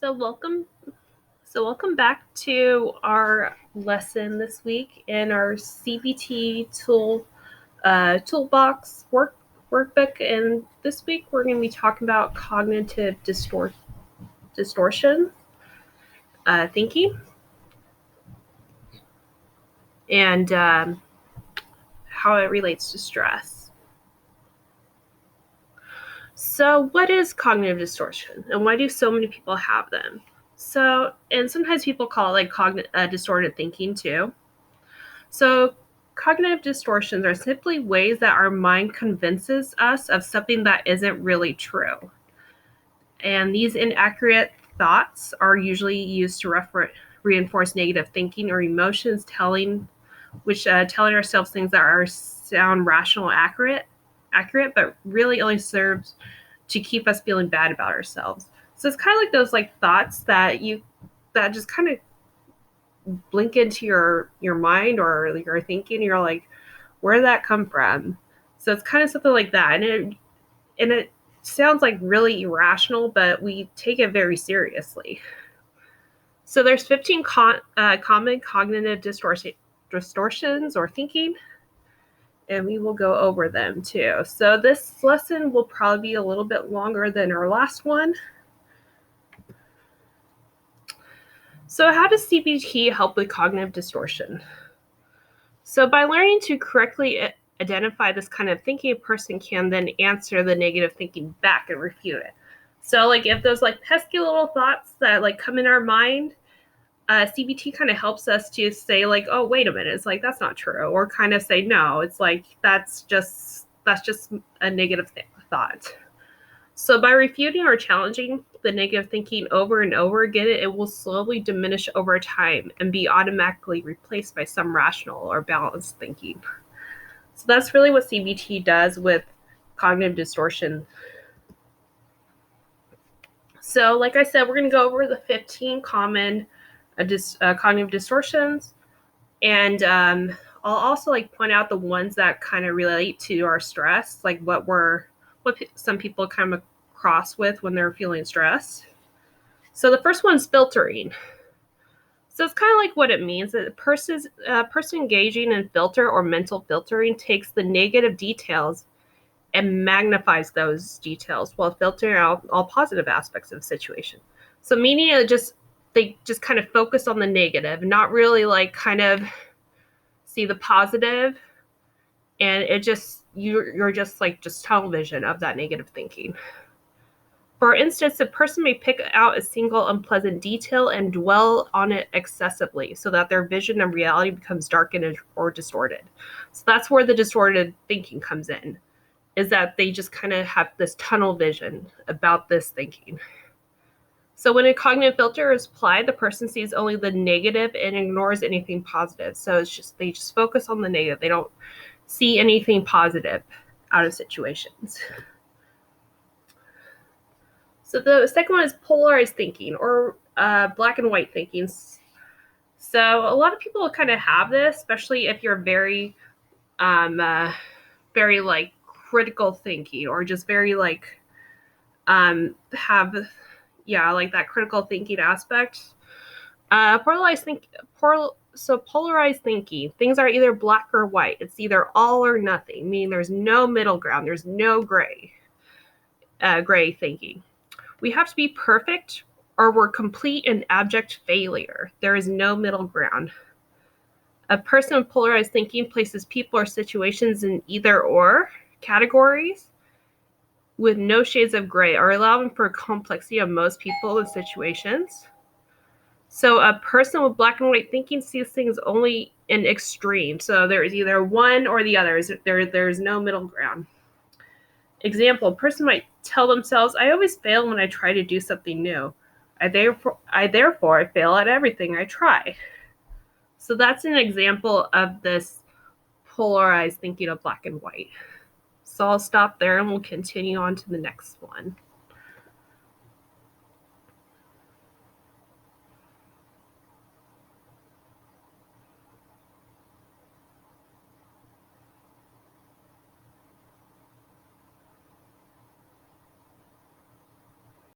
So welcome back to our lesson this week in our CBT toolbox workbook. And this week we're going to be talking about cognitive distortion thinking and how it relates to stress. So, what is cognitive distortion, and why do so many people have them? So, and sometimes people call it like distorted thinking too. So, cognitive distortions are simply ways that our mind convinces us of something that isn't really true. And these inaccurate thoughts are usually used to reinforce negative thinking or emotions, telling ourselves things that sound rational, accurate, but really only serves to keep us feeling bad about ourselves. So it's kind of like those thoughts that just kind of blink into your mind or your thinking. You're like, where did that come from? So it's kind of something like that, and it sounds like really irrational, but we take it very seriously. So there's 15 common cognitive distortions or thinking, and we will go over them too. So this lesson will probably be a little bit longer than our last one. So how does CBT help with cognitive distortion? So by learning to correctly identify this kind of thinking, a person can then answer the negative thinking back and refute it. So if those pesky little thoughts that come in our mind, CBT kind of helps us to say oh, wait a minute, it's that's not true, or kind of say no, it's that's just a negative thought. So by refuting or challenging the negative thinking over and over again, it will slowly diminish over time and be automatically replaced by some rational or balanced thinking. So that's really what CBT does with cognitive distortion. So like I said, we're going to go over the 15 common cognitive distortions, and I'll also point out the ones that kind of relate to our stress, like what some people come across with when they're feeling stressed. So the first one's filtering. So it's kind of like what it means. That a person engaging in filter or mental filtering takes the negative details and magnifies those details while filtering out all positive aspects of the situation. So meaning they just kind of focus on the negative, not really kind of see the positive, and you're just tunnel vision of that negative thinking. For instance, a person may pick out a single unpleasant detail and dwell on it excessively so that their vision of reality becomes darkened or distorted. So that's where the distorted thinking comes in, is that they just kind of have this tunnel vision about this thinking. So when a cognitive filter is applied, the person sees only the negative and ignores anything positive. So they just focus on the negative. They don't see anything positive out of situations. So the second one is polarized thinking, or black and white thinking. So a lot of people kind of have this, especially if you're very critical thinking, or just very have that critical thinking aspect. Polarized thinking, things are either black or white. It's either all or nothing, meaning there's no middle ground. There's no gray thinking. We have to be perfect or we're complete and abject failure. There is no middle ground. A person with polarized thinking places people or situations in either or categories with no shades of gray, or allowing for complexity of most people and situations. So a person with black and white thinking sees things only in extremes. So there is either one or the other. There's no middle ground. Example, a person might tell themselves, I always fail when I try to do something new. I therefore fail at everything I try. So that's an example of this polarized thinking of black and white. So I'll stop there and we'll continue on to the next one.